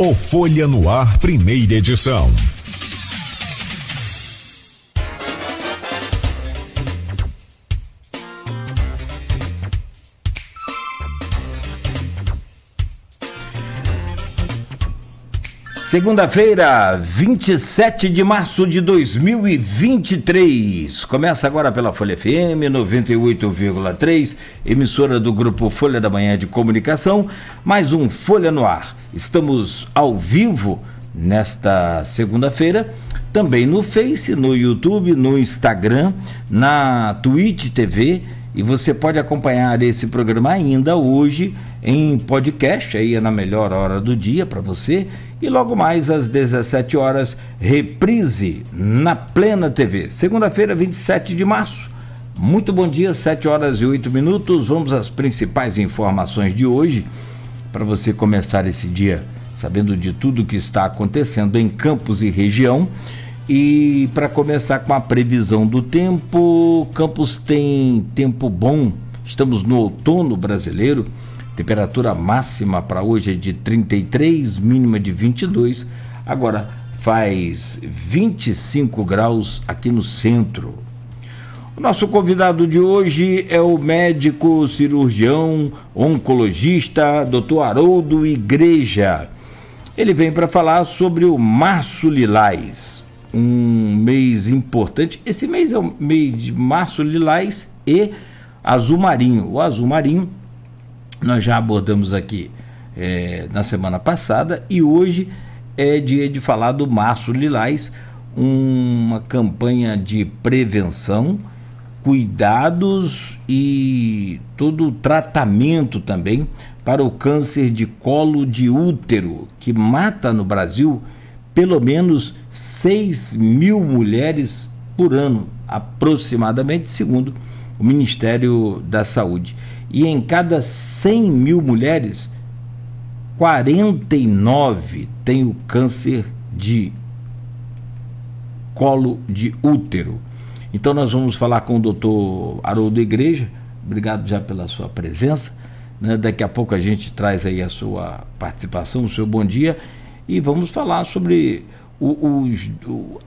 O Folha no Ar, primeira edição. Segunda-feira, 27 de março de 2023. Começa agora pela Folha FM 98,3, emissora do grupo Folha da Manhã de Comunicação, mais um Folha no Ar. Estamos ao vivo nesta segunda-feira, também no Face, no YouTube, no Instagram, na Twitch TV, e você pode acompanhar esse programa ainda hoje em podcast, aí é na melhor hora do dia para você, e logo mais às 17 horas, reprise na Plena TV. Segunda-feira, 27 de março. Muito bom dia, 7 horas e 8 minutos. Vamos às principais informações de hoje, para você começar esse dia sabendo de tudo que está acontecendo em Campos e região. E para começar com a previsão do tempo, Campos tem tempo bom, estamos no outono brasileiro, temperatura máxima para hoje é de 33, mínima de 22, agora faz 25 graus aqui no centro. O nosso convidado de hoje é o médico cirurgião oncologista Dr. Haroldo Igreja. Ele vem para falar sobre o Março Lilás, um mês importante. Esse mês é o mês de Março Lilás e Azul Marinho. O Azul Marinho nós já abordamos aqui na semana passada, e hoje é dia de falar do Março Lilás, uma campanha de prevenção, cuidados e todo o tratamento também para o câncer de colo de útero, que mata no Brasil pelo menos 6 mil mulheres por ano, aproximadamente, segundo o Ministério da Saúde. E em cada 100 mil mulheres, 49 têm o câncer de colo de útero. Então nós vamos falar com o Dr. Haroldo Igreja. Obrigado já pela sua presença, né? Daqui a pouco a gente traz aí a sua participação, o seu bom dia, e vamos falar sobre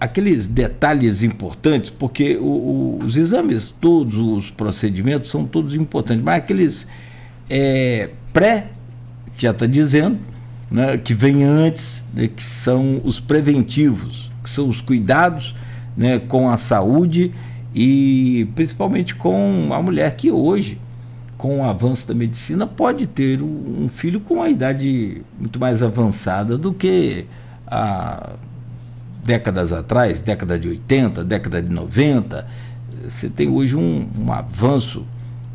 aqueles detalhes importantes, porque os exames, todos os procedimentos são todos importantes, mas aqueles que já está dizendo, né, que vem antes, né, que são os preventivos, que são os cuidados, né, com a saúde e principalmente com a mulher que hoje, com o avanço da medicina, pode ter um filho com uma idade muito mais avançada do que há décadas atrás, década de 80, década de 90. Você tem hoje um avanço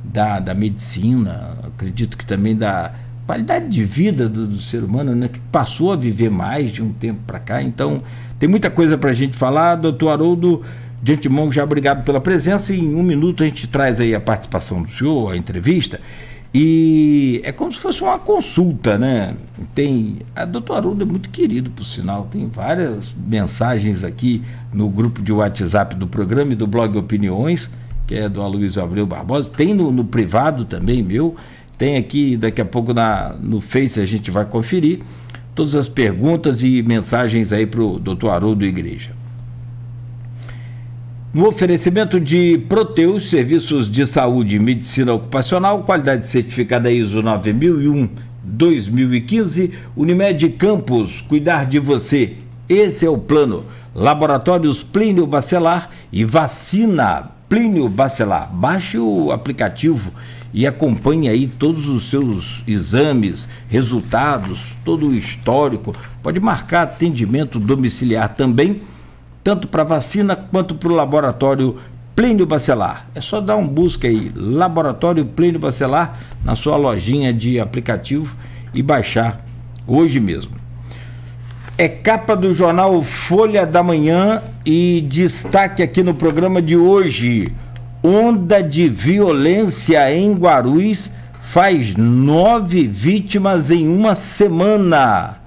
da medicina, acredito que também da qualidade de vida do ser humano, né, que passou a viver mais de um tempo para cá. Então tem muita coisa para a gente falar. Doutor Haroldo, de antemão, já obrigado pela presença, e em um minuto a gente traz aí a participação do senhor, a entrevista, e é como se fosse uma consulta, né? A doutor Haroldo é muito querido, por sinal, tem várias mensagens aqui no grupo de WhatsApp do programa e do blog Opiniões, que é do Aloysio Abreu Barbosa, tem no privado também meu, tem aqui, daqui a pouco no Face a gente vai conferir todas as perguntas e mensagens aí para o Dr. Haroldo Igreja. No oferecimento de Proteus, serviços de saúde e medicina ocupacional, qualidade certificada ISO 9001-2015, Unimed Campos, cuidar de você, esse é o plano. Laboratórios Plínio Bacelar e vacina Plínio Bacelar. Baixe o aplicativo e acompanhe aí todos os seus exames, resultados, todo o histórico. Pode marcar atendimento domiciliar também, tanto para vacina quanto para o laboratório Plínio Bacelar. É só dar um busca aí, Laboratório Plínio Bacelar, na sua lojinha de aplicativo e baixar hoje mesmo. É capa do jornal Folha da Manhã e destaque aqui no programa de hoje: onda de violência em Guarulhos faz 9 vítimas em uma semana.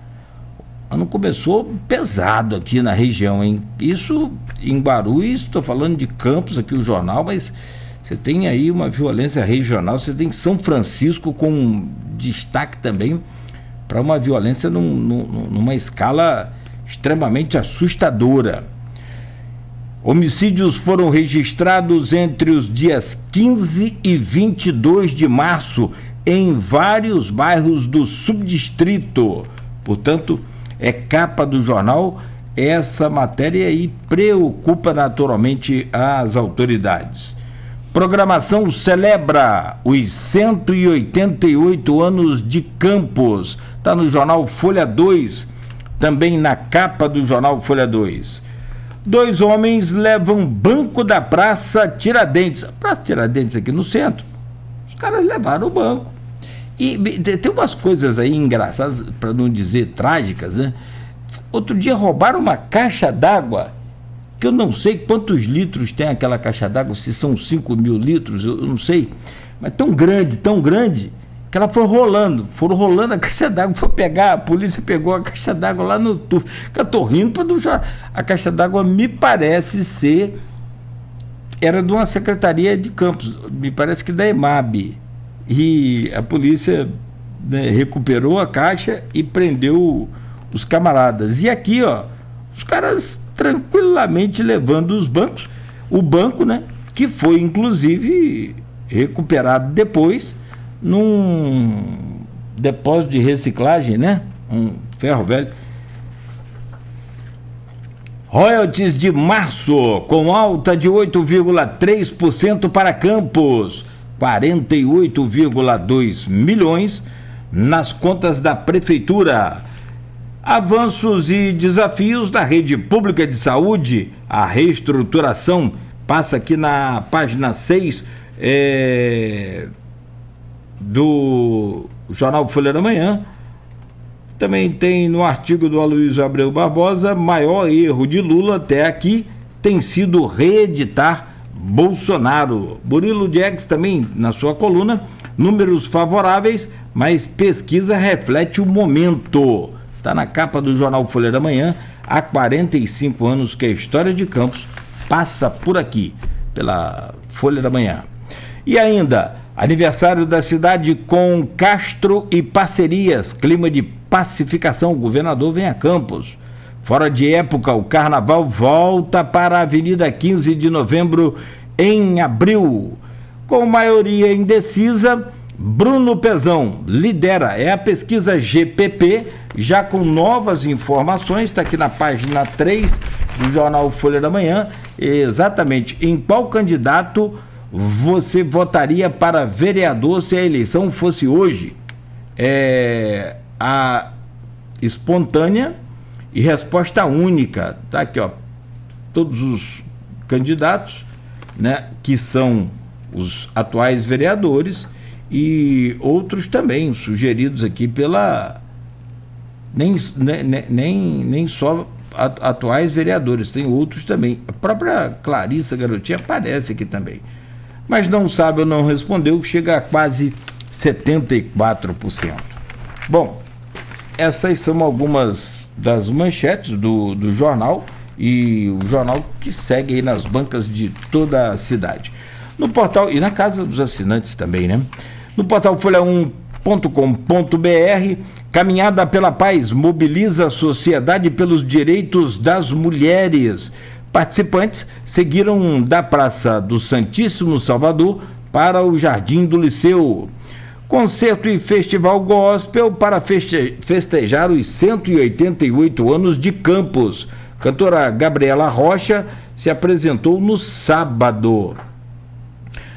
Ano começou pesado aqui na região, hein? Isso em Guarulhos, estou falando de Campos aqui o jornal, mas você tem aí uma violência regional, você tem São Francisco com destaque também para uma violência numa escala extremamente assustadora. Homicídios foram registrados entre os dias 15 e 22 de março em vários bairros do subdistrito. Portanto, é capa do jornal. Essa matéria aí preocupa naturalmente as autoridades. Programação celebra os 188 anos de Campos. Está no jornal Folha 2, também na capa do jornal Folha 2. 2 homens levam banco da Praça Tiradentes. A Praça Tiradentes aqui no centro. Os caras levaram o banco. E tem umas coisas aí engraçadas, para não dizer trágicas, né? Outro dia roubaram uma caixa d'água, que eu não sei quantos litros tem aquela caixa d'água, se são 5.000 litros, eu não sei. Mas tão grande, que ela foi rolando. Foram rolando a caixa d'água, foi pegar, a polícia pegou a caixa d'água lá no tufo. Eu tô rindo para não já. A caixa d'água me parece ser. Era de uma secretaria de Campos, me parece que da EMAB. E a polícia, né, recuperou a caixa e prendeu os camaradas. E aqui, ó, os caras tranquilamente levando os bancos. O banco, né, que foi inclusive recuperado depois num depósito de reciclagem, né? Um ferro velho. Royalties de março, com alta de 8,3% para Campos, 48,2 milhões nas contas da Prefeitura. Avanços e desafios da rede pública de saúde, a reestruturação, passa aqui na página 6, do jornal Folha da Manhã. Também tem no artigo do Aloysio Abreu Barbosa: maior erro de Lula até aqui tem sido reeditar Bolsonaro. Murilo Diegues também na sua coluna: números favoráveis, mas pesquisa reflete o momento. Está na capa do jornal Folha da Manhã. Há 45 anos que a história de Campos passa por aqui, pela Folha da Manhã. E ainda, aniversário da cidade com Castro e parcerias, clima de pacificação, o governador vem a Campos. Fora de época, o carnaval volta para a Avenida 15 de Novembro em abril. Com maioria indecisa, Bruno Pezão lidera, é a pesquisa GPP, já com novas informações, está aqui na página 3 do jornal Folha da Manhã, exatamente em qual candidato você votaria para vereador se a eleição fosse hoje. A espontânea e resposta única, tá aqui, ó, todos os candidatos, né, que são os atuais vereadores e outros também sugeridos aqui pela nem só atuais vereadores, tem outros também. A própria Clarissa Garotinha aparece aqui também, mas não sabe ou não respondeu, chega a quase 74%. Bom, essas são algumas das manchetes do jornal, e o jornal que segue aí nas bancas de toda a cidade. No portal, e na casa dos assinantes também, né? No portal folha1.com.br, Caminhada pela Paz mobiliza a sociedade pelos direitos das mulheres. Participantes seguiram da Praça do Santíssimo Salvador para o Jardim do Liceu. Concerto e festival gospel para festejar os 188 anos de Campos. Cantora Gabriela Rocha se apresentou no sábado.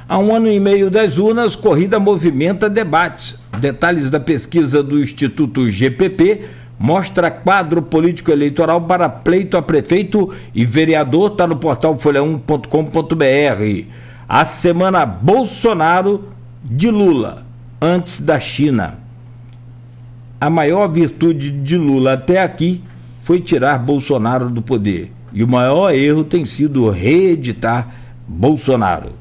Há 1 ano e meio das urnas, corrida movimenta debates. Detalhes da pesquisa do Instituto GPP mostra quadro político eleitoral para pleito a prefeito e vereador, está no portal folha1.com.br. A semana Bolsonaro de Lula, antes da China. A maior virtude de Lula até aqui foi tirar Bolsonaro do poder. E o maior erro tem sido reeditar Bolsonaro.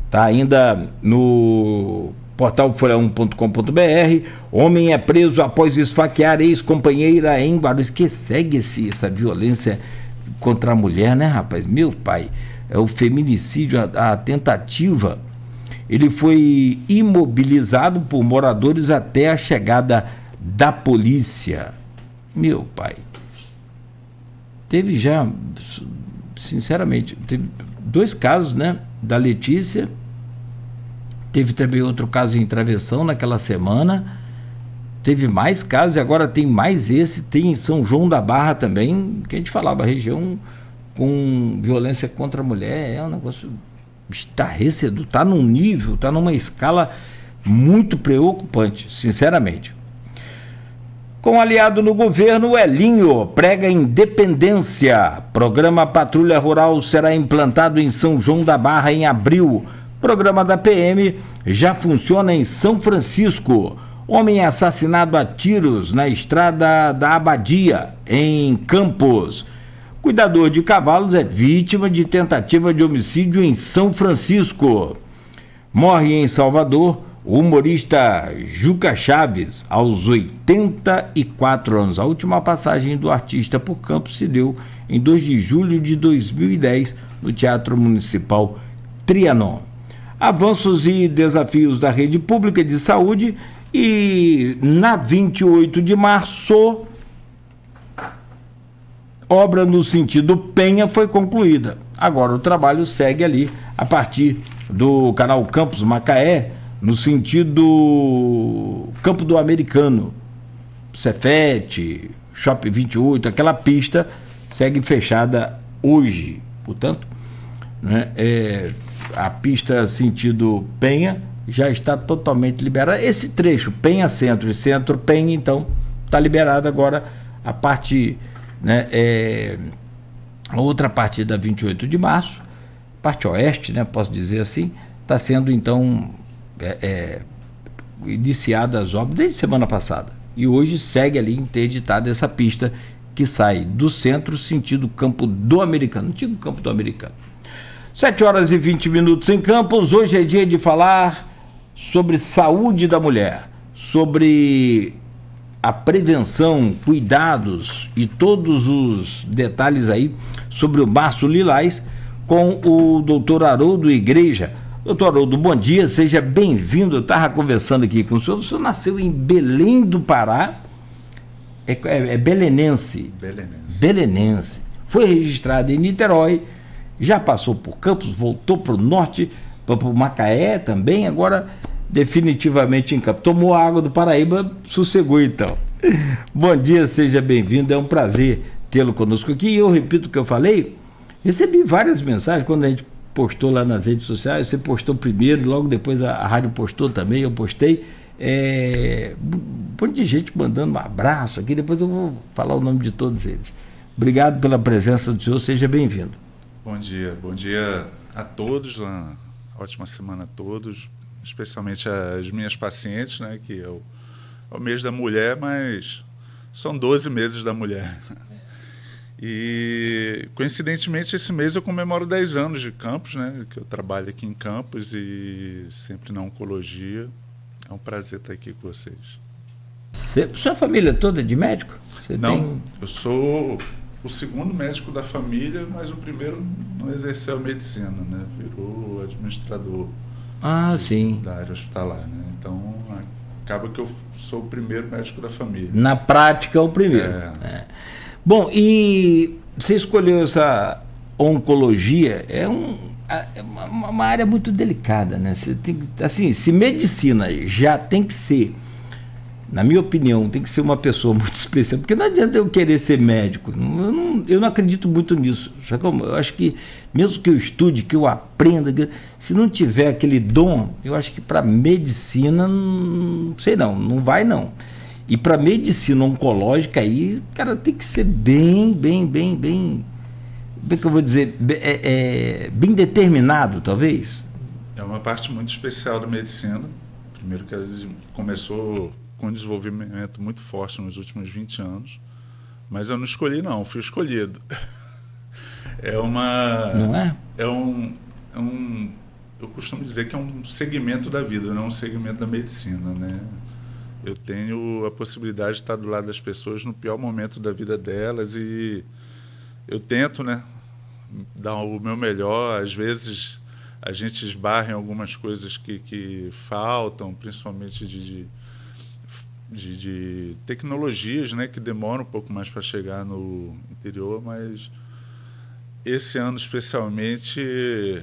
Está ainda no portal folha1.com.br. Homem é preso após esfaquear ex-companheira em Guarulhos. Que segue essa violência contra a mulher, né, rapaz? Meu pai, é o feminicídio, a tentativa. Ele foi imobilizado por moradores até a chegada da polícia. Meu pai. Teve já, sinceramente, teve 2 casos, né? Da Letícia. Teve também outro caso em Travessão naquela semana. Teve mais casos e agora tem mais esse. Tem em São João da Barra também, que a gente falava, região com violência contra a mulher. É um negócio estarrecedor. Está num nível, está numa escala muito preocupante, sinceramente. Com aliado no governo, Elinho prega independência. Programa Patrulha Rural será implantado em São João da Barra em abril. Programa da PM já funciona em São Francisco. Homem assassinado a tiros na estrada da Abadia, em Campos. Cuidador de cavalos é vítima de tentativa de homicídio em São Francisco. Morre em Salvador o humorista Juca Chaves, aos 84 anos. A última passagem do artista por Campos se deu em 2 de julho de 2010, no Teatro Municipal Trianon. Avanços e desafios da rede pública de saúde. E na 28 de março, obra no sentido Penha foi concluída. Agora o trabalho segue ali a partir do canal Campos Macaé, no sentido Campo do Americano, Cefete, Shopping 28, aquela pista segue fechada hoje. Portanto, né, a pista sentido Penha já está totalmente liberada. Esse trecho, Penha Centro e Centro Penha, então, está liberado agora. A parte, né, a outra parte da 28 de março, parte oeste, né, posso dizer assim, está sendo, então, iniciada as obras desde semana passada. E hoje segue ali interditada essa pista que sai do centro sentido Campo do Americano, antigo Campo do Americano. 7h20 em Campos. Hoje é dia de falar sobre saúde da mulher, sobre a prevenção, cuidados e todos os detalhes aí sobre o Março Lilás com o doutor Haroldo Igreja. Doutor Haroldo, bom dia, seja bem-vindo. Eu estava conversando aqui com o senhor nasceu em Belém do Pará, é belenense. Belenense. Foi registrado em Niterói, já passou por Campos, voltou para o norte, para o Macaé também, agora definitivamente em Campos. Tomou a água do Paraíba, sossegou então. Bom dia, seja bem-vindo, é um prazer tê-lo conosco aqui. E eu repito o que eu falei, recebi várias mensagens quando a gente postou lá nas redes sociais, você postou primeiro, logo depois a rádio postou também, eu postei. Um monte de gente mandando um abraço aqui, depois eu vou falar o nome de todos eles. Obrigado pela presença do senhor, seja bem-vindo. Bom dia a todos, uma ótima semana a todos, especialmente as minhas pacientes, né, que é o mês da mulher, mas são 12 meses da mulher. E, coincidentemente, esse mês eu comemoro 10 anos de Campos, né, que eu trabalho aqui em Campos e sempre na oncologia. É um prazer estar aqui com vocês. Sua família toda é de médico? Eu sou o segundo médico da família, mas o primeiro não exerceu a medicina, né? Virou administrador da área hospitalar, né? Então, acaba que eu sou o primeiro médico da família. Na prática, é o primeiro. Bom, e você escolheu essa oncologia, é uma área muito delicada, né? Você tem, assim, se medicina já tem que ser, na minha opinião, tem que ser uma pessoa muito especial, porque não adianta eu querer ser médico, eu não acredito muito nisso, sabe como? Eu acho que, mesmo que eu estude, que eu aprenda, se não tiver aquele dom, eu acho que para medicina, não sei não vai não. E para medicina oncológica aí, cara, tem que ser bem, como é que eu vou dizer, bem determinado, talvez? É uma parte muito especial da medicina, primeiro que ela começou com um desenvolvimento muito forte nos últimos 20 anos, mas eu não escolhi não, fui escolhido. Não é? Eu costumo dizer que é um segmento da vida, não um segmento da medicina, né? Eu tenho a possibilidade de estar do lado das pessoas no pior momento da vida delas e eu tento, né, dar o meu melhor. Às vezes a gente esbarra em algumas coisas que faltam, principalmente de tecnologias, né, que demoram um pouco mais para chegar no interior, mas esse ano especialmente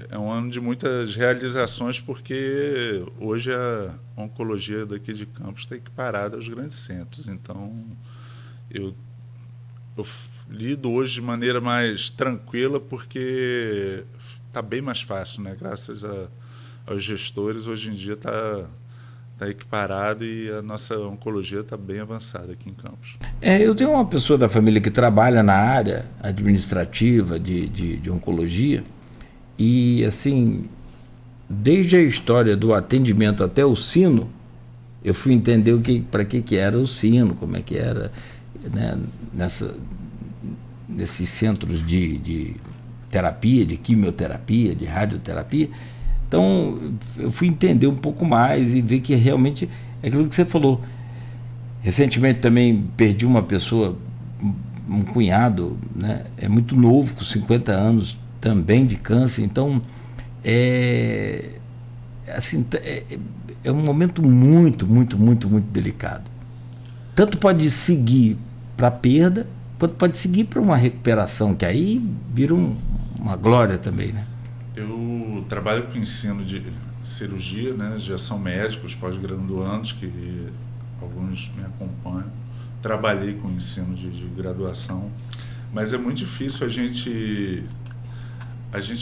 é um ano de muitas realizações, porque hoje a oncologia daqui de Campos está equiparada aos grandes centros. Então, eu lido hoje de maneira mais tranquila, porque está bem mais fácil, né? Graças aos gestores, hoje em dia está equiparado e a nossa oncologia está bem avançada aqui em Campos. Eu tenho uma pessoa da família que trabalha na área administrativa de oncologia e, assim, desde a história do atendimento até o sino, eu fui entender para que era o sino, como é que era, né, nesses centros de terapia, de quimioterapia, de radioterapia. Então, eu fui entender um pouco mais e ver que realmente é aquilo que você falou. Recentemente também perdi uma pessoa, um cunhado, né? É muito novo, com 50 anos, também de câncer. Então, assim, é um momento muito, muito, muito, muito delicado. Tanto pode seguir para a perda, quanto pode seguir para uma recuperação, que aí vira uma glória também, né? Eu trabalho com ensino de cirurgia, né? Já são médicos, pós-graduandos, que alguns me acompanham. Trabalhei com ensino de graduação, mas é muito difícil a gente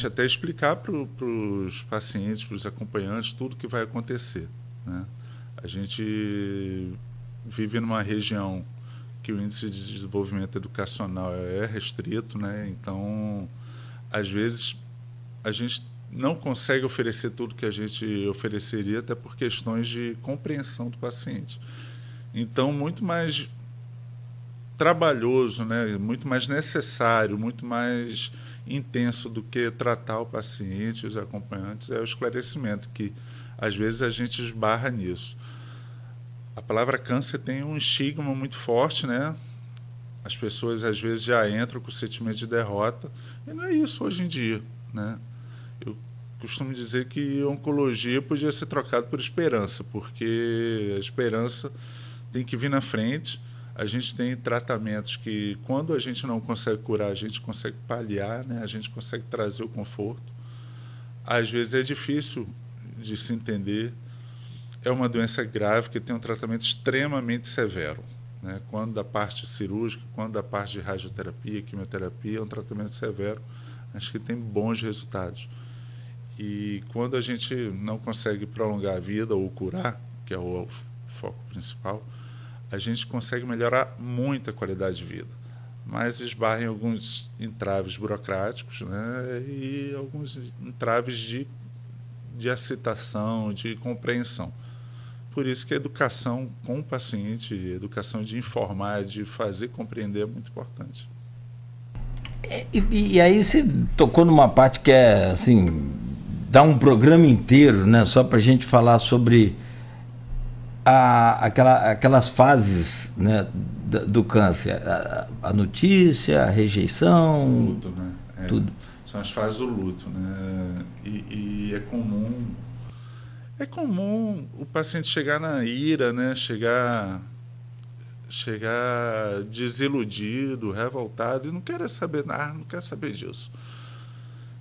até explicar para os pacientes, para os acompanhantes, tudo que vai acontecer, né? A gente vive numa região que o índice de desenvolvimento educacional é restrito, né? Então, às vezes, a gente não consegue oferecer tudo que a gente ofereceria, até por questões de compreensão do paciente. Então, muito mais trabalhoso, né? Muito mais necessário, muito mais intenso do que tratar o paciente, os acompanhantes, é o esclarecimento, que às vezes a gente esbarra nisso. A palavra câncer tem um estigma muito forte, né? As pessoas às vezes já entram com o sentimento de derrota, e não é isso hoje em dia, né? Eu costumo dizer que oncologia podia ser trocada por esperança, porque a esperança tem que vir na frente. A gente tem tratamentos que, quando a gente não consegue curar, a gente consegue paliar, né? A gente consegue trazer o conforto. Às vezes é difícil de se entender. É uma doença grave que tem um tratamento extremamente severo, né? Quando da parte cirúrgica, quando da parte de radioterapia, quimioterapia, é um tratamento severo. Acho que tem bons resultados. E quando a gente não consegue prolongar a vida ou curar, que é o foco principal, a gente consegue melhorar muito a qualidade de vida. Mas esbarra em alguns entraves burocráticos, né? E alguns entraves de aceitação, de compreensão. Por isso que a educação com o paciente, a educação de informar, de fazer compreender é muito importante. E aí você tocou numa parte que é, assim, dá um programa inteiro, né? Só para a gente falar sobre aquelas fases, né, do câncer. A notícia, a rejeição... Luto, né? Tudo. São as fases do luto, né? E é comum o paciente chegar na ira, né? Chegar desiludido, revoltado, e não quer saber nada, não quer saber disso.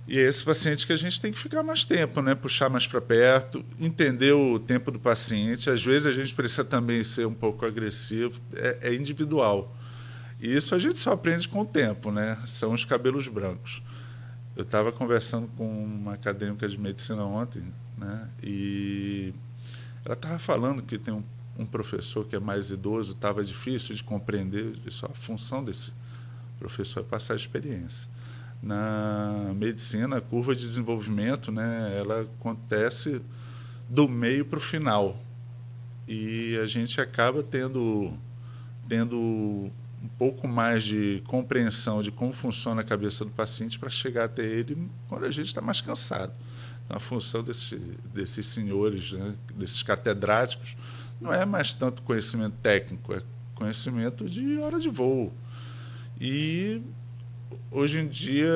E é esse paciente que a gente tem que ficar mais tempo, né? Puxar mais para perto, entender o tempo do paciente. Às vezes a gente precisa também ser um pouco agressivo, é individual. E isso a gente só aprende com o tempo, né? São os cabelos brancos. Eu estava conversando com uma acadêmica de medicina ontem, né? E ela estava falando que tem um professor que é mais idoso, estava difícil de compreender, a função desse professor é passar a experiência. Na medicina, a curva de desenvolvimento, né, ela acontece do meio para o final. E a gente acaba tendo um pouco mais de compreensão de como funciona a cabeça do paciente para chegar até ele quando a gente está mais cansado. Então, a função desses senhores, né, desses catedráticos, não é mais tanto conhecimento técnico, é conhecimento de hora de voo. E hoje em dia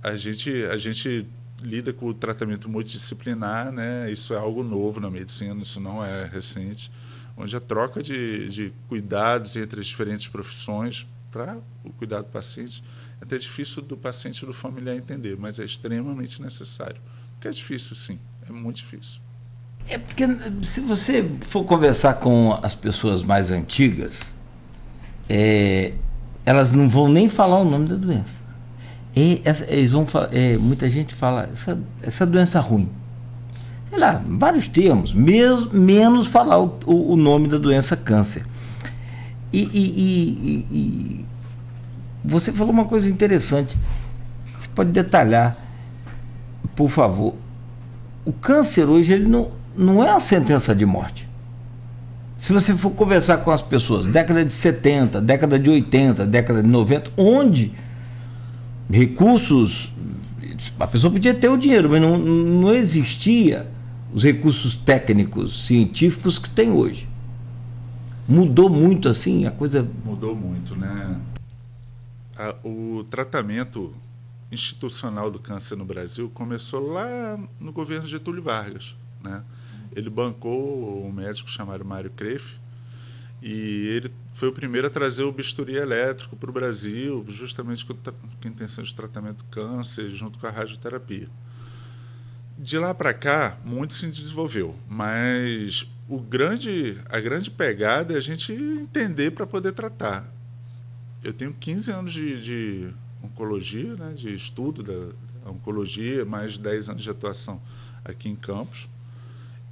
a gente lida com o tratamento multidisciplinar, né? Isso é algo novo na medicina, isso não é recente, onde a troca de cuidados entre as diferentes profissões para o cuidado do paciente é até difícil do paciente e do familiar entender, mas é extremamente necessário. Porque é difícil, sim, é muito difícil. É porque se você for conversar com as pessoas mais antigas, elas não vão nem falar o nome da doença. Eles vão falar, muita gente fala, essa doença ruim. Sei lá, vários termos, menos falar o nome da doença câncer. E você falou uma coisa interessante. Você pode detalhar, por favor. O câncer hoje, ele não é uma sentença de morte. Se você for conversar com as pessoas, década de 70, década de 80, década de 90, onde recursos, a pessoa podia ter o dinheiro, mas não existia os recursos técnicos, científicos que tem hoje. Mudou muito assim, a coisa... Mudou muito, né? O tratamento institucional do câncer no Brasil começou lá no governo de Getúlio Vargas, né? Ele bancou um médico chamado Mário Kreff, e ele foi o primeiro a trazer o bisturi elétrico para o Brasil, justamente com a intenção de tratamento do câncer, junto com a radioterapia. De lá para cá, muito se desenvolveu, mas a grande pegada é a gente entender para poder tratar. Eu tenho 15 anos de oncologia, né, de estudo da oncologia, mais de 10 anos de atuação aqui em Campos.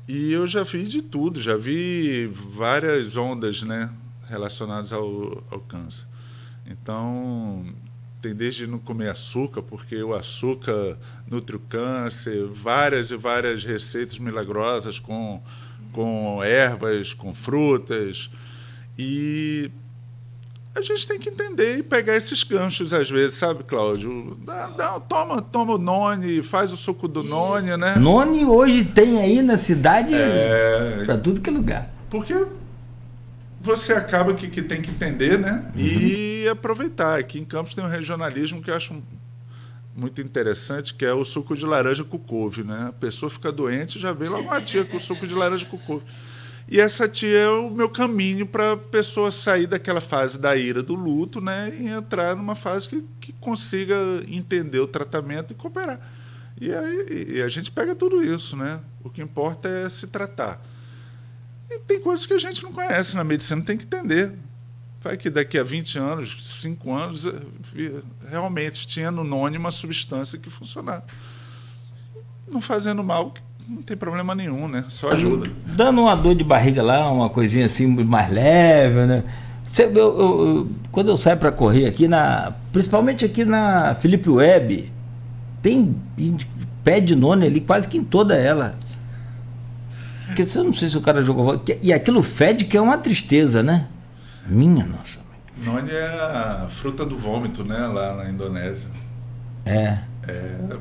E eu já fiz de tudo, já vi várias ondas, né, relacionadas ao câncer. Então, tem desde não comer açúcar, porque o açúcar nutre o câncer, várias e várias receitas milagrosas com ervas, com frutas. E a gente tem que entender e pegar esses ganchos às vezes, sabe, Cláudio? Toma o noni, faz o suco do noni, né? Noni hoje tem aí na cidade para tudo que é lugar. Porque você acaba que tem que entender, né? Uhum. E aproveitar. Aqui em Campos tem um regionalismo que eu acho muito interessante, que é o suco de laranja com couve, né? A pessoa fica doente e já vem logo uma tia com suco de laranja com couve. E essa tia é o meu caminho para a pessoa sair daquela fase da ira do luto, né, e entrar numa fase que consiga entender o tratamento e cooperar. E aí a gente pega tudo isso, né? O que importa é se tratar. E tem coisas que a gente não conhece na medicina, tem que entender. Vai que daqui a 20 anos, 5 anos, realmente tinha no noni uma substância que funcionava. Não fazendo mal, não tem problema nenhum, né? Só ajuda. Dando uma dor de barriga lá, uma coisinha assim mais leve, né? Quando eu saio para correr aqui, principalmente aqui na Felipe Web, tem pé de noni ali quase que em toda ela. Porque eu não sei se o cara jogou... E aquilo fede, que é uma tristeza, né? Minha nossa. Noni é a fruta do vômito, né? Lá na Indonésia. É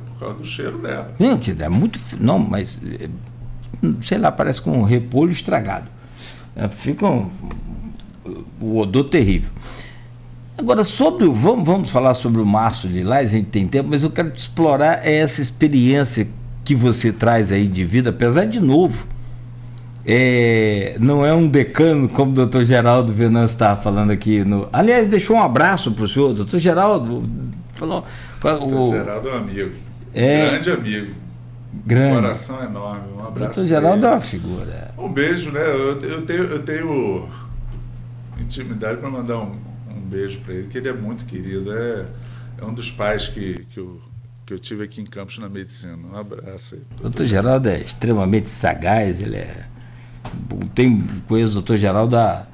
por causa do cheiro dela. É muito... Não, mas... Sei lá, parece com um repolho estragado. Fica o odor terrível. Agora, vamos falar sobre o Março de Lilás, a gente tem tempo, mas eu quero te explorar essa experiência que você traz aí de vida, apesar de novo. Não é um decano, como o doutor Geraldo Venâncio estava falando aqui. Aliás, deixou um abraço para o senhor. Doutor Geraldo falou... Doutor Geraldo é um amigo. Grande amigo. Grande. Coração enorme. Um abraço. Doutor Geraldo é uma figura. Um beijo, né? Eu tenho intimidade para mandar um beijo para ele, que ele é muito querido. É um dos pais que eu tive aqui em Campos na medicina. Um abraço aí. Doutor Geraldo é extremamente sagaz, ele conheço o doutor Geraldo há,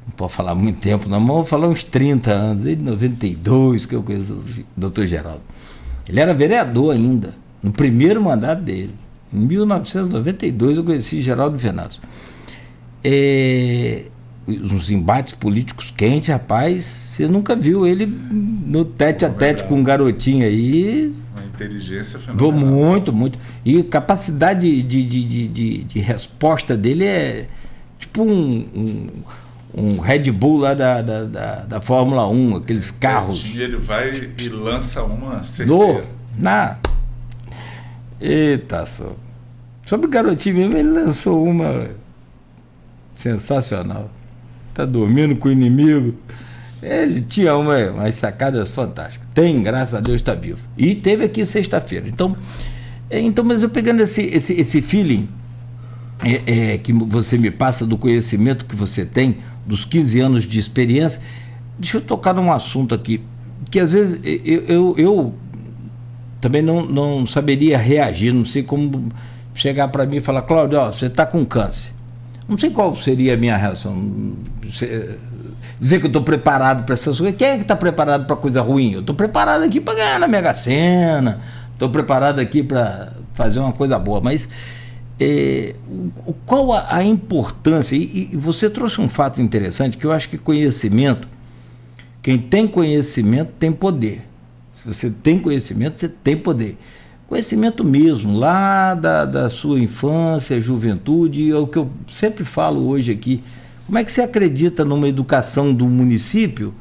não posso falar muito tempo, não, mas vou falar uns 30 anos, desde 92 que eu conheço o doutor Geraldo. Ele era vereador ainda, no primeiro mandato dele. Em 1992 eu conheci Geraldo Venâncio. Uns embates políticos quentes, rapaz, você nunca viu ele no tete-a-tete com um garotinho aí. Uma inteligência fenomenal. Muito. E capacidade de resposta dele é tipo um Red Bull lá da Fórmula 1, aqueles carros. Ele vai e lança uma certeira. Eita só. Sobre o garotinho mesmo, ele lançou uma Sensacional. Tá dormindo com o inimigo. Ele tinha umas sacadas fantásticas. Tem, graças a Deus, está vivo. E teve aqui sexta-feira. Então, mas eu pegando esse feeling que você me passa do conhecimento que você tem, dos 15 anos de experiência, deixa eu tocar num assunto aqui, que às vezes eu também não saberia reagir, não sei como chegar para mim e falar, Cláudio, ó, você está com câncer. Não sei qual seria a minha reação. Dizer que eu estou preparado para essas coisas. Quem é que está preparado para coisa ruim? Eu estou preparado aqui para ganhar na Mega Sena, estou preparado aqui para fazer uma coisa boa, mas qual a importância? E você trouxe um fato interessante, que eu acho que conhecimento, quem tem conhecimento tem poder. Se você tem conhecimento, você tem poder. Conhecimento mesmo, lá da sua infância, juventude, é o que eu sempre falo hoje aqui. Como é que você acredita numa educação do município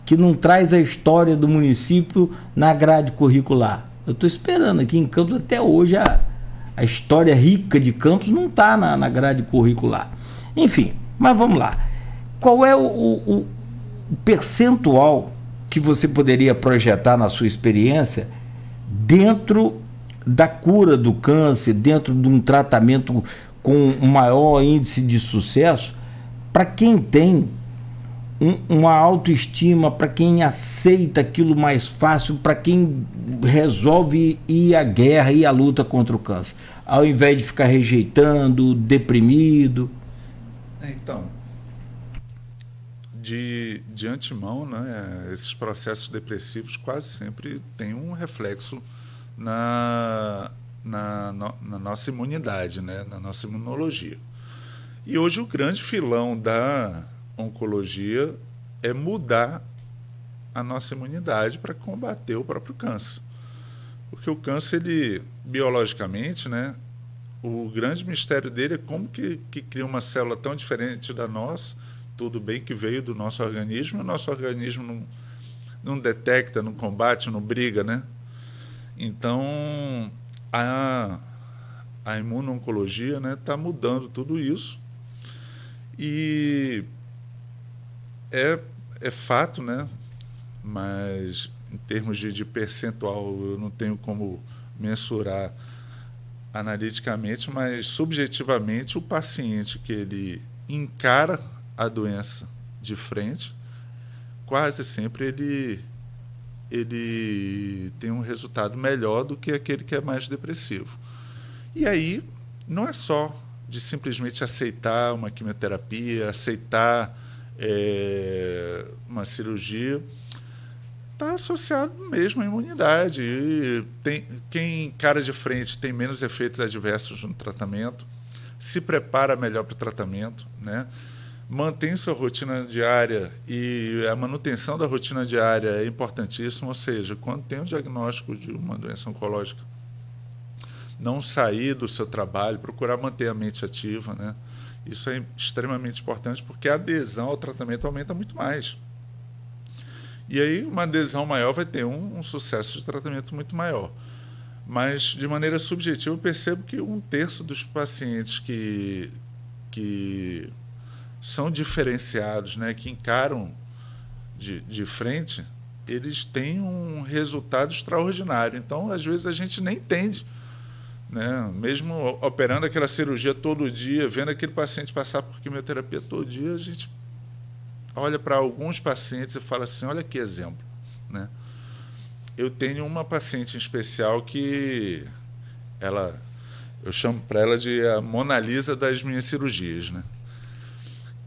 que não traz a história do município na grade curricular? Eu estou esperando aqui em Campos até hoje, a história rica de Campos não está na grade curricular. Enfim, mas vamos lá. Qual é o percentual que você poderia projetar na sua experiência dentro da cura do câncer, dentro de um tratamento com um maior índice de sucesso, para quem tem uma autoestima, para quem aceita aquilo mais fácil, para quem resolve ir à guerra, ir à luta contra o câncer, ao invés de ficar rejeitando, deprimido? Então, de antemão, né, esses processos depressivos quase sempre têm um reflexo na nossa imunidade, né, na nossa imunologia. E hoje o grande filão da oncologia é mudar a nossa imunidade para combater o próprio câncer. Porque o câncer, ele, biologicamente, né, o grande mistério dele é como que cria uma célula tão diferente da nossa. Tudo bem que veio do nosso organismo, o nosso organismo não detecta, não combate, não briga, né? Então, a imuno-oncologia, né, está mudando tudo isso. E é fato, né? Mas em termos de percentual, eu não tenho como mensurar analiticamente, mas subjetivamente o paciente que ele encara a doença de frente, quase sempre ele tem um resultado melhor do que aquele que é mais depressivo. E aí não é só de simplesmente aceitar uma quimioterapia, aceitar uma cirurgia, está associado mesmo à imunidade. E quem encara de frente tem menos efeitos adversos no tratamento, se prepara melhor para o tratamento, né? Mantém sua rotina diária, e a manutenção da rotina diária é importantíssima, ou seja, quando tem um diagnóstico de uma doença oncológica, não sair do seu trabalho, procurar manter a mente ativa, né? Isso é extremamente importante, porque a adesão ao tratamento aumenta muito mais. E aí uma adesão maior vai ter um sucesso de tratamento muito maior. Mas, de maneira subjetiva, eu percebo que 1/3 dos pacientes que são diferenciados, né, que encaram de frente, eles têm um resultado extraordinário. Então, às vezes, a gente nem entende, né? Mesmo operando aquela cirurgia todo dia, vendo aquele paciente passar por quimioterapia todo dia, a gente olha para alguns pacientes e fala assim, olha que exemplo, né? Eu tenho uma paciente em especial que eu chamo para ela de a Mona Lisa das minhas cirurgias, né?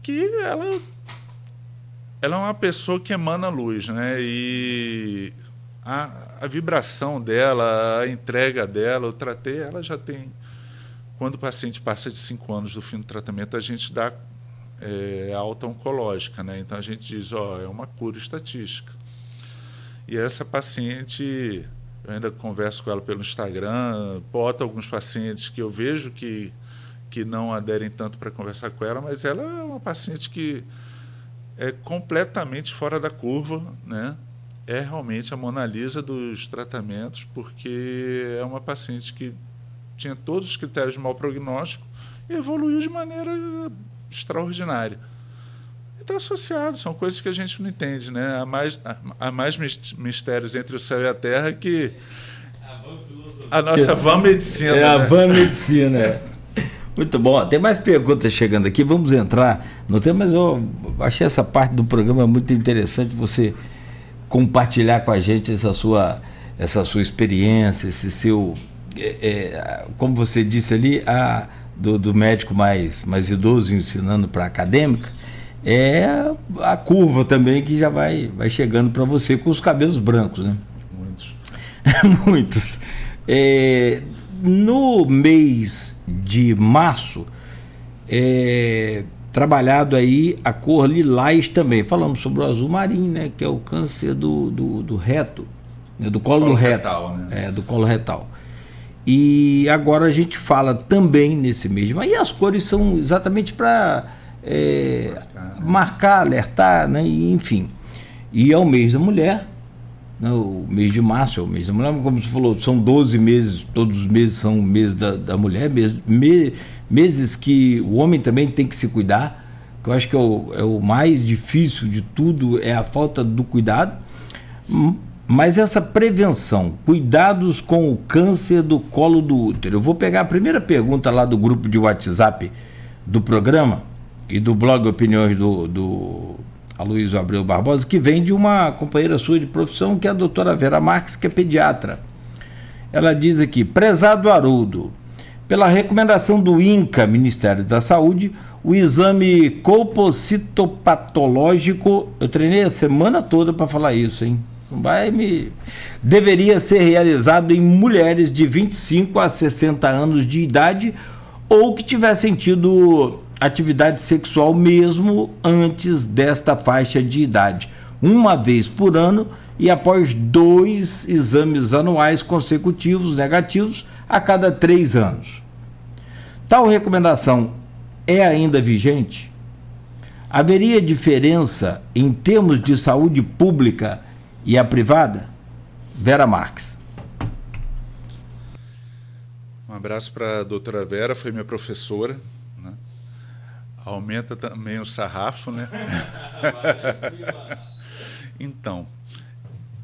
Que ela é uma pessoa que emana luz, né? E a vibração dela, a entrega dela, eu tratei, ela já tem... Quando o paciente passa de 5 anos do fim do tratamento, a gente dá alta oncológica, né? Então a gente diz, é uma cura estatística. E essa paciente, eu ainda converso com ela pelo Instagram, boto alguns pacientes que eu vejo que não aderem tanto para conversar com ela, mas ela é uma paciente que é completamente fora da curva, né? É realmente a Mona Lisa dos tratamentos, porque é uma paciente que tinha todos os critérios de mau prognóstico e evoluiu de maneira extraordinária. Está associado, são coisas que a gente não entende, né? Há mais mistérios entre o céu e a terra que a nossa van medicina. A van medicina. Muito bom. Tem mais perguntas chegando aqui. Vamos entrar no tema, mas eu achei essa parte do programa muito interessante, você compartilhar com a gente essa sua experiência, esse seu, como você disse ali, do médico mais idoso ensinando para acadêmica, a curva também que já vai chegando para você com os cabelos brancos, né? Muitos. Muitos. No mês de março, trabalhado aí a cor lilás também. Falamos sobre o azul marinho, né? Que é o câncer do reto, né, do colo do reto. Retal, né? Do colo retal. E agora a gente fala também nesse mês. Mas as cores são exatamente para marcar, alertar, né? E, enfim. E é o mês da mulher. O mês de março é o mês da mulher, como você falou, são 12 meses, todos os meses são o mês da mulher, meses que o homem também tem que se cuidar, que eu acho que é o mais difícil de tudo, é a falta do cuidado, mas essa prevenção, cuidados com o câncer do colo do útero. Eu vou pegar a primeira pergunta lá do grupo de WhatsApp do programa e do blog Opiniões do Aloysio Abreu Barbosa, que vem de uma companheira sua de profissão, que é a doutora Vera Marques, que é pediatra. Ela diz aqui: prezado Haroldo, pela recomendação do INCA, Ministério da Saúde, o exame colpocitopatológico, eu treinei a semana toda para falar isso, hein? Deveria ser realizado em mulheres de 25 a 60 anos de idade ou que tivessem tido atividade sexual mesmo antes desta faixa de idade, uma vez por ano e após 2 exames anuais consecutivos negativos a cada 3 anos. Tal recomendação é ainda vigente? Haveria diferença em termos de saúde pública e a privada? Vera Marques. Um abraço para a doutora Vera, foi minha professora. Aumenta também o sarrafo, né? Então,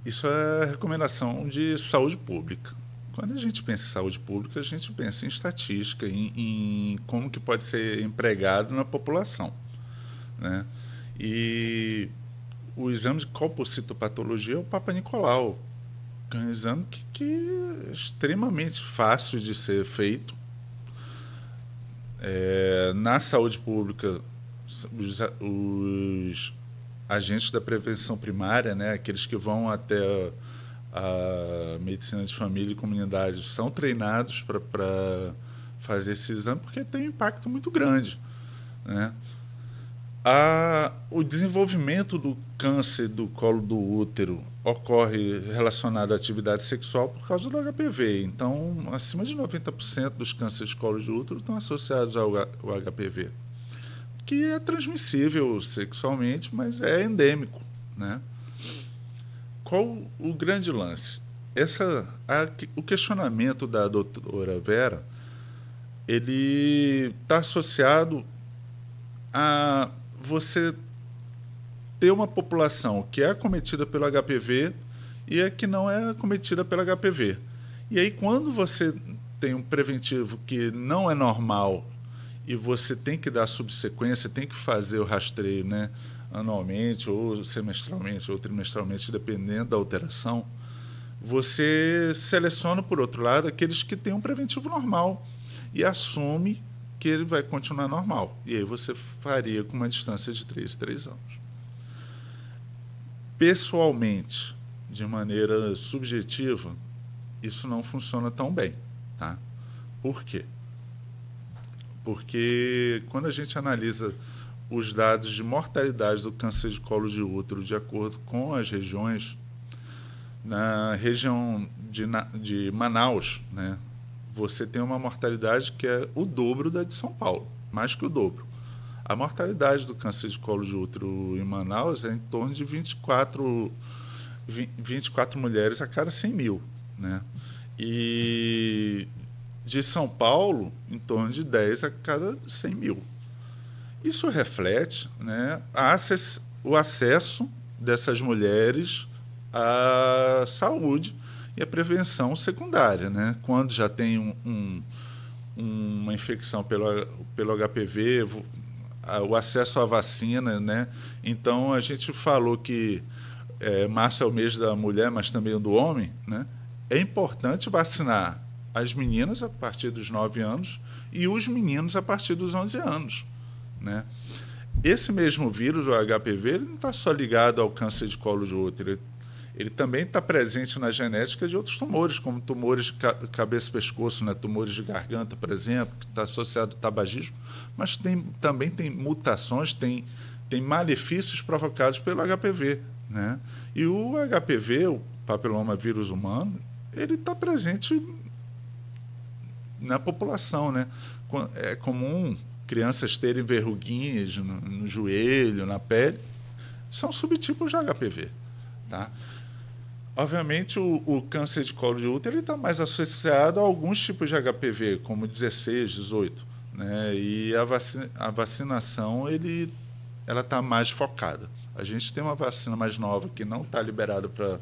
isso é recomendação de saúde pública. Quando a gente pensa em saúde pública, a gente pensa em estatística, em como que pode ser empregado na população, né? E o exame de colpocitopatologia é o Papa Nicolau, que é um exame que é extremamente fácil de ser feito. Na saúde pública, os agentes da prevenção primária, né, aqueles que vão até a medicina de família e comunidade, são treinados para fazer esse exame, porque tem um impacto muito grande, né? O desenvolvimento do câncer do colo do útero ocorre relacionado à atividade sexual por causa do HPV. Então, acima de 90% dos cânceres de colo de útero estão associados ao HPV, que é transmissível sexualmente, mas é endêmico, né? Qual o grande lance? O questionamento da doutora Vera, ele está associado a você ter uma população que é acometida pelo HPV e a que não é acometida pelo HPV. E aí, quando você tem um preventivo que não é normal e você tem que dar subsequência, tem que fazer o rastreio, né, anualmente, ou semestralmente, ou trimestralmente, dependendo da alteração, você seleciona, por outro lado, aqueles que têm um preventivo normal e assume que ele vai continuar normal. E aí você faria com uma distância de 3 anos. Pessoalmente, de maneira subjetiva, isso não funciona tão bem, tá? Por quê? Porque quando a gente analisa os dados de mortalidade do câncer de colo de útero de acordo com as regiões, na região de Manaus, né, você tem uma mortalidade que é o dobro da de São Paulo, mais que o dobro. A mortalidade do câncer de colo de útero em Manaus é em torno de 24 mulheres a cada 100 mil, né? E de São Paulo, em torno de 10 a cada 100 mil. Isso reflete, né, o acesso dessas mulheres à saúde e à prevenção secundária, né? Quando já tem uma infecção pelo HPV, o acesso à vacina, né? Então, a gente falou que março é o mês da mulher, mas também o do homem, né? É importante vacinar as meninas a partir dos 9 anos e os meninos a partir dos 11 anos, né? Esse mesmo vírus, o HPV, ele não está só ligado ao câncer de colo de útero, ele também está presente na genética de outros tumores, como tumores de cabeça e pescoço, né? Tumores de garganta, por exemplo, que está associado ao tabagismo, mas também tem mutações, tem malefícios provocados pelo HPV, né? E o HPV, o papiloma vírus humano, ele está presente na população, né? É comum crianças terem verruguinhas no joelho, na pele, são subtipos de HPV, tá? Obviamente, o câncer de colo de útero está mais associado a alguns tipos de HPV, como 16, 18, né? E a vacinação, ela está mais focada. A gente tem uma vacina mais nova que não está liberada para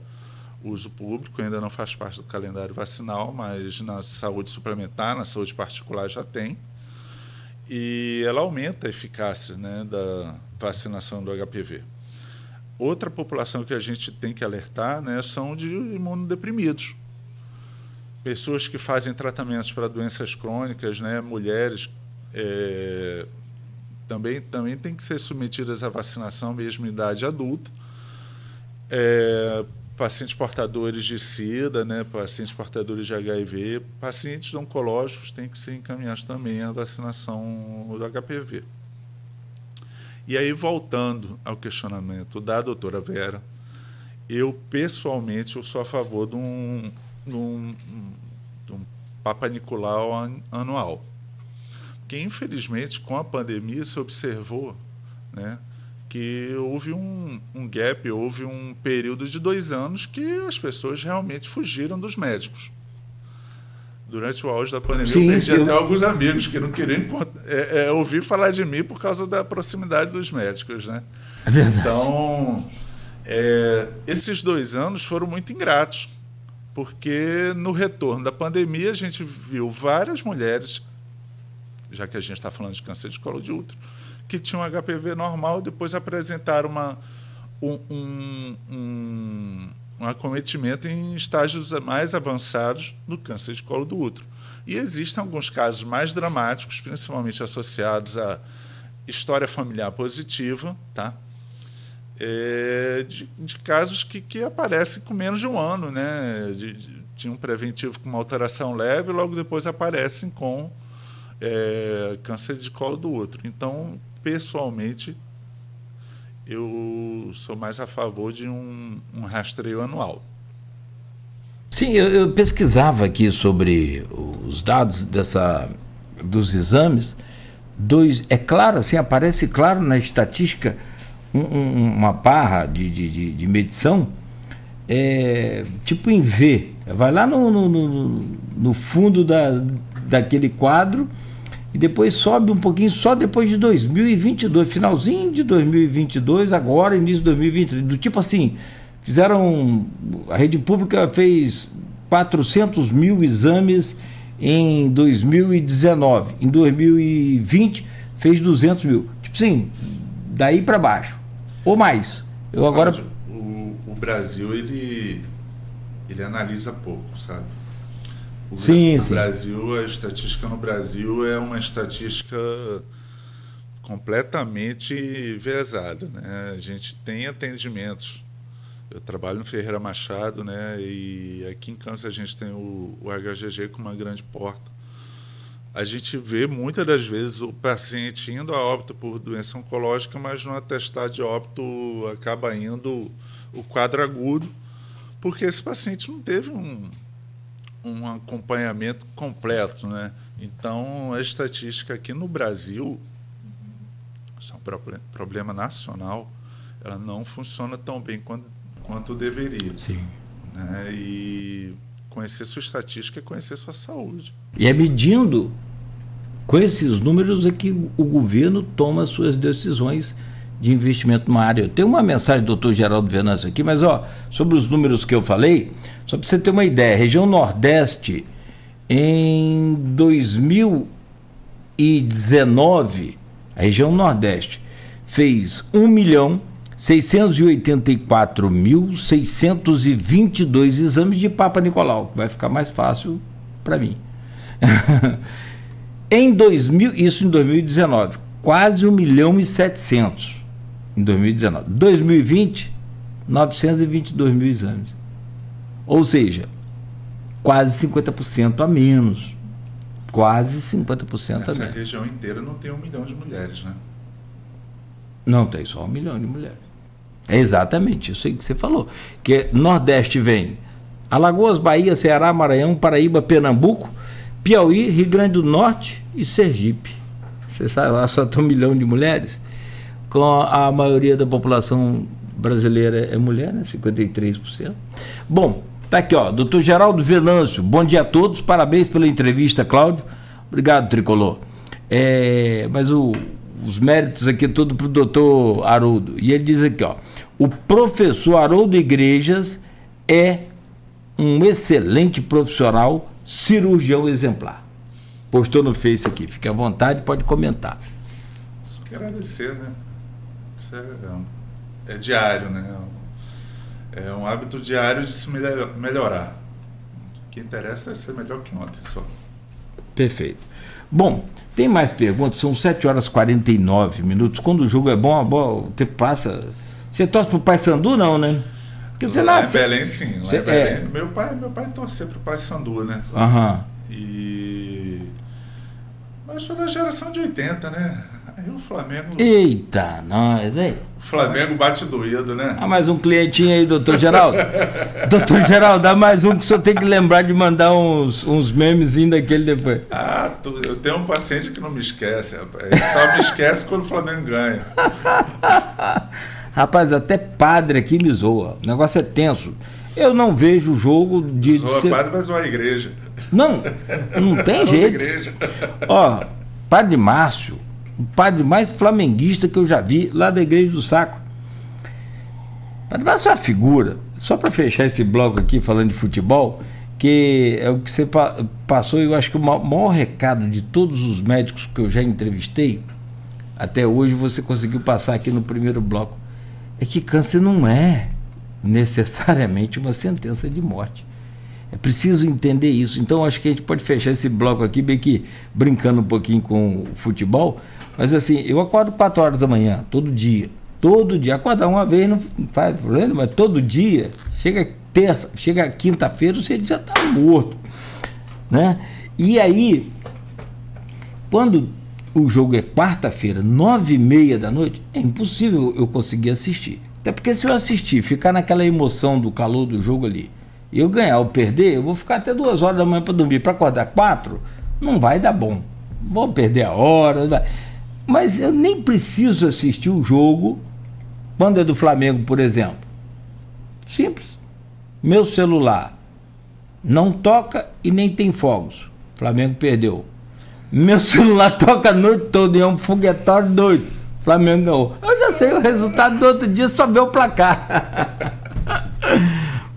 uso público, ainda não faz parte do calendário vacinal, mas na saúde suplementar, na saúde particular já tem. E ela aumenta a eficácia, né, da vacinação do HPV. Outra população que a gente tem que alertar, né, são de imunodeprimidos. Pessoas que fazem tratamentos para doenças crônicas, né, mulheres, também têm que ser submetidas à vacinação mesmo em idade adulta. Pacientes portadores de SIDA, né, pacientes portadores de HIV, pacientes oncológicos têm que ser encaminhados também à vacinação do HPV. E aí, voltando ao questionamento da doutora Vera, eu, pessoalmente, sou a favor de um Papa Nicolau anual. Porque, infelizmente, com a pandemia, se observou, né, que houve um gap, houve um período de 2 anos que as pessoas realmente fugiram dos médicos. Durante o auge da pandemia, eu perdi até alguns amigos que não queriam ouvir falar de mim por causa da proximidade dos médicos, né? É verdade. Então, esses 2 anos foram muito ingratos, porque no retorno da pandemia a gente viu várias mulheres, já que a gente está falando de câncer de colo de útero, que tinham HPV normal, depois apresentaram um acometimento em estágios mais avançados do câncer de colo do útero. E existem alguns casos mais dramáticos, principalmente associados à história familiar positiva, tá? De casos que aparecem com menos de 1 ano, né? Tinha um preventivo com uma alteração leve, e logo depois aparecem com câncer de colo do útero. Então, pessoalmente, eu sou mais a favor de um rastreio anual. Sim, eu pesquisava aqui sobre os dados dos exames. É claro, assim, aparece claro na estatística uma barra de medição, tipo em V. Vai lá no fundo daquele quadro e depois sobe um pouquinho só depois de 2022, finalzinho de 2022, agora, início de 2023. Do tipo assim, a rede pública fez 400 mil exames em 2019. Em 2020, fez 200 mil. Tipo assim, daí para baixo. Ou mais. O Brasil, ele analisa pouco, sabe? Sim. Brasil, a estatística no Brasil é uma estatística completamente enviesada, né? A gente tem atendimentos. Eu trabalho no Ferreira Machado, né? E aqui em Campos a gente tem o HGG com uma grande porta. A gente vê muitas das vezes o paciente indo a óbito por doença oncológica, mas no atestado de óbito acaba indo o quadro agudo, porque esse paciente não teve um acompanhamento completo, né? Então, a estatística aqui no Brasil, isso é um problema nacional, ela não funciona tão bem quanto deveria. Sim. Né? E conhecer sua estatística é conhecer sua saúde. E é medindo Com esses números é que o governo toma suas decisões de investimento numa área. Eu tenho uma mensagem do Dr. Geraldo Venâncio aqui, mas sobre os números que eu falei, só para você ter uma ideia, região Nordeste, em 2019, a região Nordeste fez 1.684.622 exames de Papa Nicolau, que vai ficar mais fácil para mim. Isso em 2019, quase 1.700.000 em 2019. 2020, 922 mil exames. Ou seja, quase 50% a menos. Quase 50% a menos. Essa região inteira não tem 1 milhão de mulheres, né? Não tem só 1 milhão de mulheres. É exatamente isso aí que você falou. Que Nordeste vem Alagoas, Bahia, Ceará, Maranhão, Paraíba, Pernambuco, Piauí, Rio Grande do Norte e Sergipe. Você sabe, lá só tem 1 milhão de mulheres, com a maioria da população brasileira é mulher, né? 53%. Bom, tá aqui, Dr. Geraldo Venâncio, bom dia a todos, parabéns pela entrevista, Cláudio. Obrigado, Tricolor. Mas os méritos aqui tudo para o doutor Haroldo. E ele diz aqui, o professor Haroldo Igrejas é um excelente profissional, cirurgião exemplar. Postou no Face aqui, fique à vontade, pode comentar. Só quero agradecer, né? Isso é diário, né? É um hábito diário de se melhorar. O que interessa é ser melhor que ontem só. Perfeito. Bom, tem mais perguntas, são 7h49. Quando o jogo é bom, o tempo passa. Você torce pro Paysandu, não, né? Porque você lá em Belém, sim. Lá em Belém, meu pai torcia pro Paysandu, né? Aham. Mas sou da geração de 80, né? Aí o Flamengo... Eita, nós, hein? O Flamengo bate doído, né? Mais um clientinho aí, doutor Geraldo. Doutor Geraldo, dá mais um que o senhor tem que lembrar de mandar uns memezinhos daquele depois. Eu tenho um paciente que não me esquece, rapaz. Ele só me esquece quando o Flamengo ganha. Rapaz, até padre aqui me zoa. O negócio é tenso. Eu não vejo o jogo de... Padre vai zoar a igreja. Não tem jeito. Igreja. Padre Márcio, o padre mais flamenguista que eu já vi lá da Igreja do Saco. Padre Márcio é uma figura. Só para fechar esse bloco aqui falando de futebol, que é o que você passou, eu acho que o maior recado de todos os médicos que eu já entrevistei, até hoje você conseguiu passar aqui no primeiro bloco, é que câncer não é necessariamente uma sentença de morte. É preciso entender isso. Então acho que a gente pode fechar esse bloco aqui, bem que brincando um pouquinho com o futebol, mas assim, eu acordo 4 horas da manhã, todo dia, acordar uma vez não faz problema, mas todo dia, chega quinta-feira, você já está morto, né? E aí, quando o jogo é quarta-feira, 9h30 da noite, é impossível eu conseguir assistir. Até porque se eu assistir, ficar naquela emoção do calor do jogo ali, eu ganhar ou perder, eu vou ficar até 2 horas da manhã para dormir. Para acordar 4, não vai dar bom. Vou perder a hora. Mas eu nem preciso assistir o jogo quando é do Flamengo, por exemplo. Simples. Meu celular não toca e nem tem fogos. O Flamengo perdeu. Meu celular toca a noite toda e é um foguetório doido. O Flamengo ganhou. Eu já sei o resultado do outro dia, só ver o placar.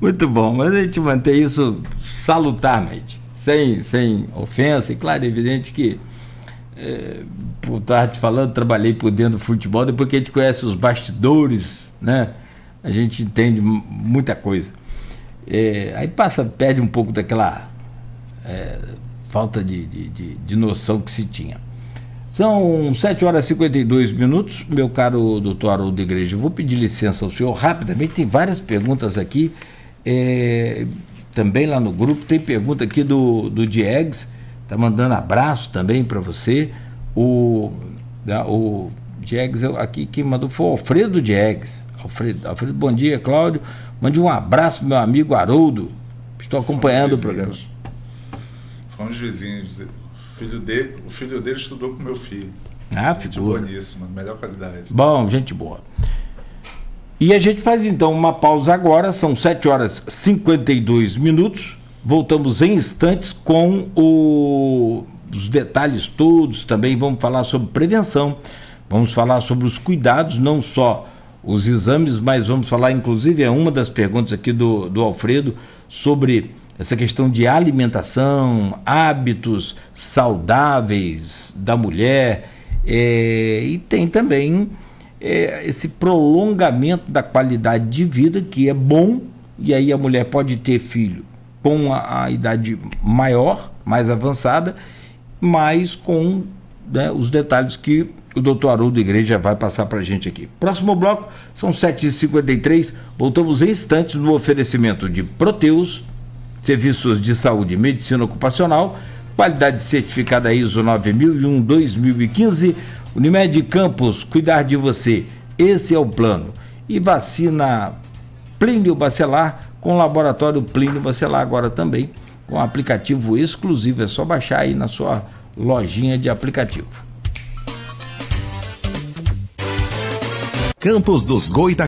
Muito bom, mas a gente mantém isso salutarmente, sem ofensa. E claro, é evidente que, por estar te falando, trabalhei por dentro do futebol, depois que a gente conhece os bastidores, né? A gente entende muita coisa. Aí perde um pouco daquela falta de noção que se tinha. São 7h52, meu caro doutor Haroldo Igreja. Eu vou pedir licença ao senhor rapidamente, tem várias perguntas aqui. Também lá no grupo tem pergunta aqui do Diegues, tá mandando abraço também para você. O Diegues aqui, quem mandou foi o Alfredo Diegues. Alfredo, bom dia, Cláudio, mande um abraço pro meu amigo Haroldo, estou acompanhando o programa. Fomos vizinhos. O filho dele estudou com meu filho. Gente boníssima, melhor qualidade. Bom, gente boa. E a gente faz então uma pausa agora, são 7h52. Voltamos em instantes com o os detalhes todos, também vamos falar sobre prevenção, vamos falar sobre os cuidados, não só os exames, mas vamos falar, inclusive, é uma das perguntas aqui do Alfredo, sobre essa questão de alimentação, hábitos saudáveis da mulher, e tem também esse prolongamento da qualidade de vida, que é bom, e aí a mulher pode ter filho com a idade maior, mais avançada, mas com, né, os detalhes que o doutor Haroldo Igreja vai passar para a gente aqui. Próximo bloco, são 7h53, voltamos em instantes no oferecimento de Proteus, serviços de saúde e medicina ocupacional, qualidade certificada ISO 9001-2015, Unimed Campos, cuidar de você, esse é o plano. E vacina Plínio Bacelar, com laboratório Plínio Bacelar agora também, com aplicativo exclusivo, é só baixar aí na sua lojinha de aplicativo. Campos dos Goita